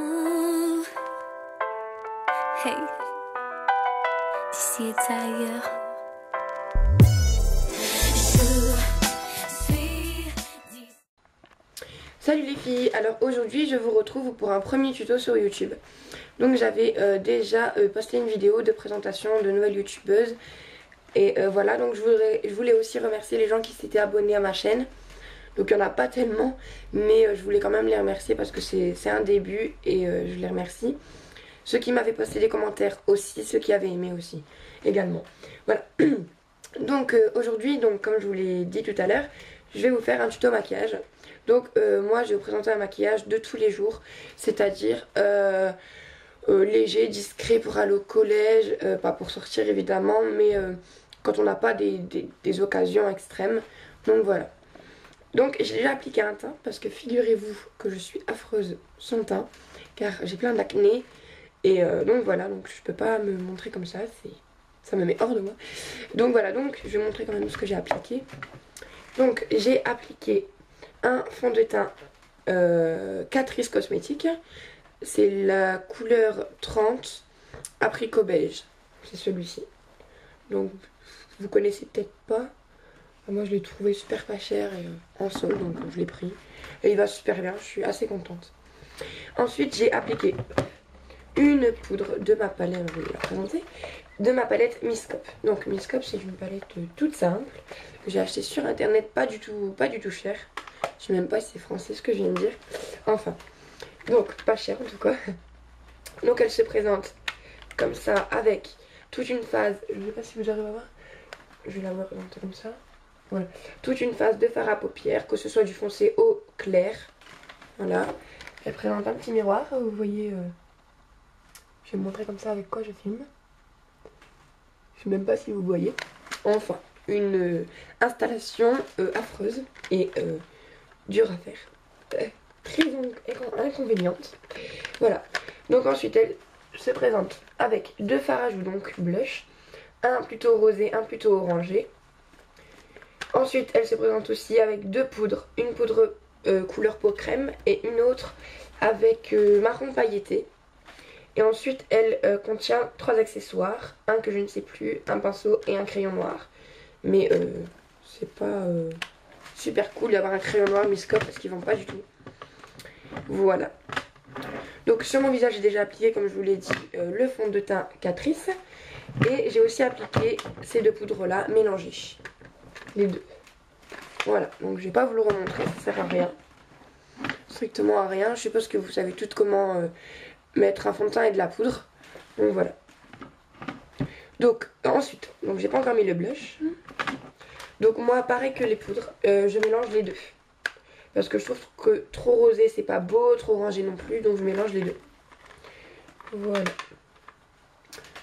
Ouh, hey, d'ici et ailleurs. Salut les filles, alors aujourd'hui je vous retrouve pour un premier tuto sur YouTube. Donc j'avais déjà posté une vidéo de présentation de nouvelles youtubeuses. Et voilà, donc je voulais aussi remercier les gens qui s'étaient abonnés à ma chaîne. Donc il n'y en a pas tellement, mais je voulais quand même les remercier parce que c'est un début et je les remercie. Ceux qui m'avaient posté des commentaires aussi, ceux qui avaient aimé aussi, également. Voilà. Donc aujourd'hui, donc comme je vous l'ai dit tout à l'heure, je vais vous faire un tuto maquillage. Donc moi je vais vous présenter un maquillage de tous les jours, c'est-à-dire léger, discret pour aller au collège, pas pour sortir évidemment, mais quand on n'a pas des occasions extrêmes. Donc voilà. Donc j'ai déjà appliqué un teint parce que figurez-vous que je suis affreuse sans teint car j'ai plein d'acné et donc voilà, donc je peux pas me montrer comme ça, ça me met hors de moi. Donc voilà, donc je vais montrer quand même ce que j'ai appliqué. Donc j'ai appliqué un fond de teint Catrice Cosmétiques. C'est la couleur 30 apricot beige. C'est celui-ci. Donc vous connaissez peut-être pas. Moi je l'ai trouvé super pas cher et, en solde, donc je l'ai pris. Et il va super bien, je suis assez contente. Ensuite j'ai appliqué une poudre de ma palette, je vais vous la présenter, de ma palette Miscop. Donc Miscop c'est une palette toute simple que j'ai achetée sur internet, pas du tout cher. Je sais même pas si c'est français ce que je viens de dire. Enfin, donc pas cher en tout cas. Donc elle se présente comme ça avec toute une phase, je ne sais pas si vous arrivez à voir, je vais la représenter comme ça. Voilà, toute une phase de fard à paupières, que ce soit du foncé au clair. Voilà, elle présente un petit miroir, vous voyez, je vais vous montrer comme ça avec quoi je filme. Je sais même pas si vous voyez. Enfin, une installation affreuse et dure à faire. Très inconvéniente. Voilà, donc ensuite elle se présente avec deux fards à joues, donc blush, un plutôt rosé, un plutôt orangé. Ensuite elle se présente aussi avec deux poudres, une poudre couleur peau crème et une autre avec marron pailleté. Et ensuite elle contient trois accessoires, un que je ne sais plus, un pinceau et un crayon noir. Mais c'est pas super cool d'avoir un crayon noir Miscop parce qu'ils vendent pas du tout. Voilà. Donc sur mon visage j'ai déjà appliqué, comme je vous l'ai dit, le fond de teint Catrice. Et j'ai aussi appliqué ces deux poudres là mélangées. Les deux. Voilà, donc je vais pas vous le remontrer, ça sert à rien. Strictement à rien. Je suppose que vous savez toutes comment mettre un fond de teint et de la poudre. Donc voilà. Donc ensuite, donc j'ai pas encore mis le blush. Donc moi pareil que les poudres, je mélange les deux. Parce que je trouve que trop rosé c'est pas beau, trop orangé non plus, donc je mélange les deux. Voilà.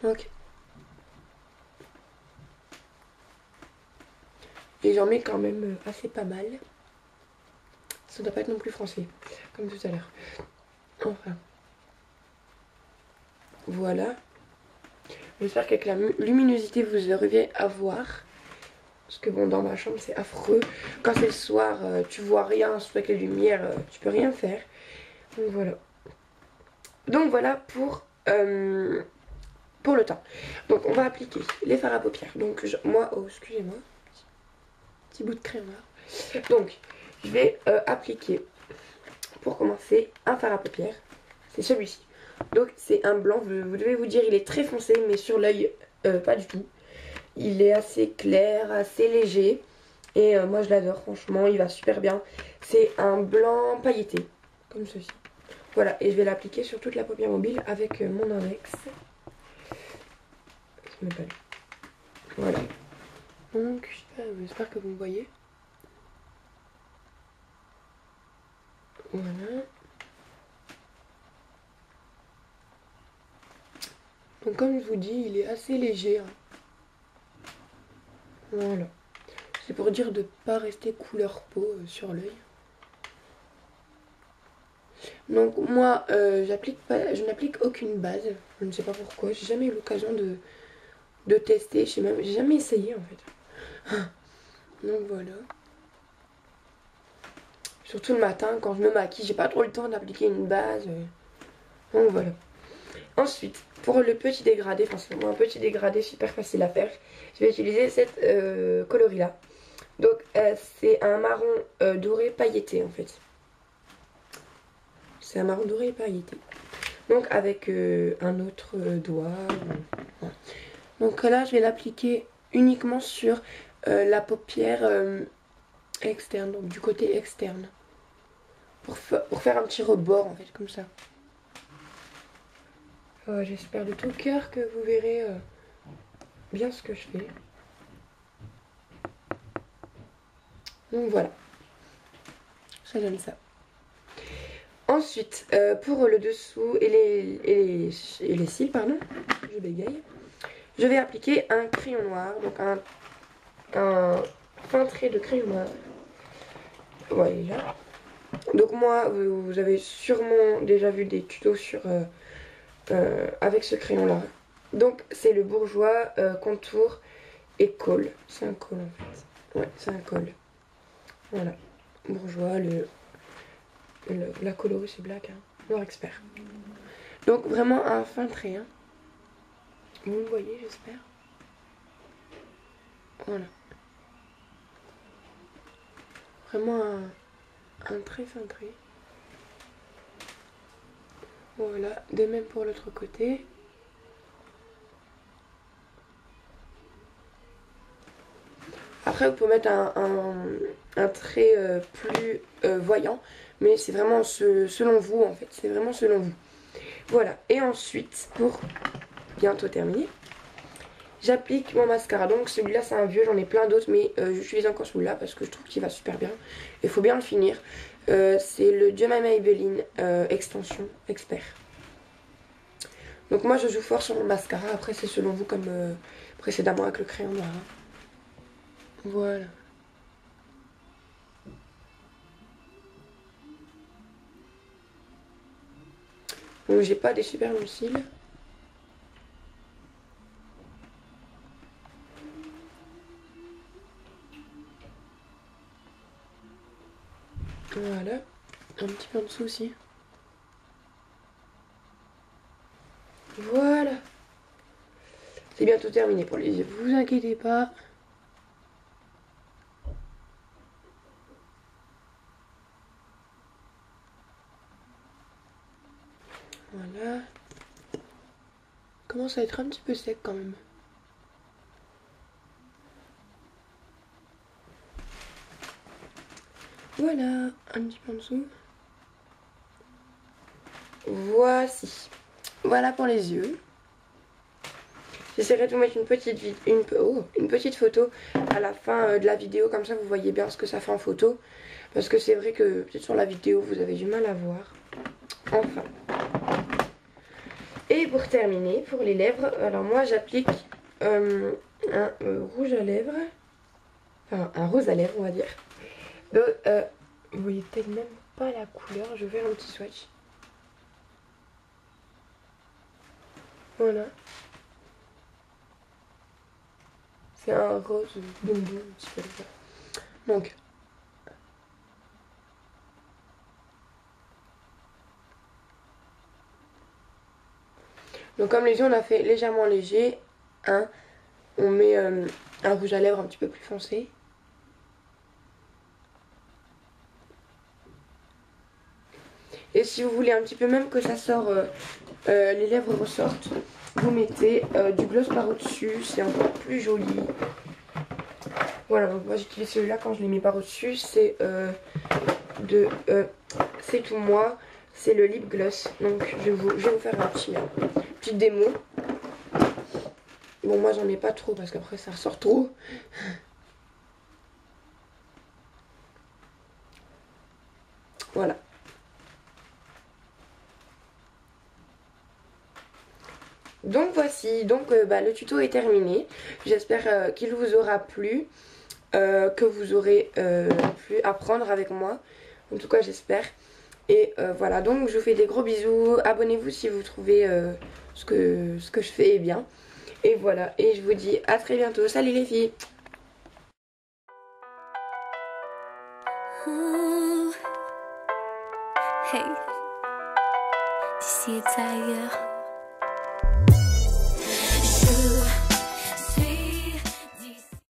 Donc. Et j'en mets quand même assez pas mal. Ça doit pas être non plus français, comme tout à l'heure. Enfin. Voilà. J'espère qu'avec la luminosité vous arrivez à voir. Parce que bon, dans ma chambre c'est affreux. Quand c'est le soir, tu vois rien, surtout avec les lumières, tu peux rien faire. Donc voilà. Donc voilà pour le teint. Donc on va appliquer les fards à paupières. Donc moi, oh excusez-moi, petit bout de crème là. Donc je vais appliquer pour commencer un fard à paupières. C'est celui-ci. Donc c'est un blanc, vous devez vous dire il est très foncé, mais sur l'œil pas du tout. Il est assez clair, assez léger. Et moi je l'adore, franchement, il va super bien. C'est un blanc pailleté, comme ceci. Voilà, et je vais l'appliquer sur toute la paupière mobile avec mon index. Voilà. Donc, j'espère que vous me voyez. Voilà. Donc comme je vous dis, il est assez léger. Hein. Voilà. C'est pour dire de ne pas rester couleur peau sur l'œil. Donc moi, je n'applique aucune base. Je ne sais pas pourquoi. J'ai jamais eu l'occasion de tester. J'ai jamais essayé en fait. Donc voilà. Surtout le matin, quand je me maquille, j'ai pas trop le temps d'appliquer une base. Donc voilà. Ensuite, pour le petit dégradé, enfin c'est un petit dégradé super facile à faire, je vais utiliser cette coloris là. Donc c'est un marron doré pailleté en fait. C'est un marron doré pailleté. Donc avec un autre doigt. Voilà. Donc là je vais l'appliquer uniquement sur la paupière externe, donc du côté externe. Pour faire un petit rebord en fait, comme ça. J'espère de tout cœur que vous verrez bien ce que je fais. Donc voilà. Ça donne ça. Ensuite, pour le dessous et les cils, pardon, je bégaye. Je vais appliquer un crayon noir, donc un fin trait de crayon noir. Voilà. Donc moi, vous avez sûrement déjà vu des tutos sur avec ce crayon là. Donc c'est le bourgeois contour et col. C'est un col en fait. Ouais, c'est un col. Voilà. Bourgeois, la coloris c'est black, hein. Noir expert. Donc vraiment un fin trait. Hein. Vous me voyez, j'espère. Voilà. Vraiment un très fin trait. Voilà, de même pour l'autre côté. Après vous pouvez mettre un trait plus voyant, mais c'est vraiment selon vous en fait, c'est vraiment selon vous. Voilà, et ensuite pour bientôt terminer, j'applique mon mascara. Donc celui-là c'est un vieux, j'en ai plein d'autres, mais j'utilise encore celui-là parce que je trouve qu'il va super bien. Il faut bien le finir. C'est le Jemima Maybelline Extension Expert. Donc moi je joue fort sur mon mascara, après c'est selon vous comme précédemment avec le crayon noir. Hein. Voilà. Donc j'ai pas des super longs cils. Voilà. Un petit peu en dessous aussi. Voilà. C'est bientôt terminé pour les yeux, vous inquiétez pas. Voilà. Commence à être un petit peu sec quand même. Voilà, un petit peu en dessous. Voici. Voilà pour les yeux. J'essaierai de vous mettre une petite photo à la fin de la vidéo, comme ça vous voyez bien ce que ça fait en photo. Parce que c'est vrai que peut-être sur la vidéo vous avez du mal à voir. Enfin. Et pour terminer, pour les lèvres, alors moi j'applique un rouge à lèvres. Enfin un rose à lèvres on va dire. Donc, vous voyez peut-être même pas la couleur, je vais faire un petit swatch. Voilà. C'est un rose bonbon, un petit peu comme ça. Donc, comme les yeux on a fait légèrement léger, hein, on met un rouge à lèvres un petit peu plus foncé. Et si vous voulez un petit peu même que ça sort, les lèvres ressortent, vous mettez du gloss par au-dessus, c'est encore plus joli. Voilà, donc moi j'utilise celui-là quand je l'ai mis par au-dessus, c'est C'est Tout Moi, c'est le lip gloss. Donc je vais vous faire un petite démo. Bon moi j'en ai pas trop parce qu'après ça ressort trop. Voilà. Donc voici, donc le tuto est terminé. J'espère qu'il vous aura plu, que vous aurez pu apprendre avec moi. En tout cas j'espère. Et voilà, donc je vous fais des gros bisous. Abonnez-vous si vous trouvez ce que je fais est bien. Et voilà, et je vous dis à très bientôt. Salut les filles! Ooh, hey, D'ici et ailleurs.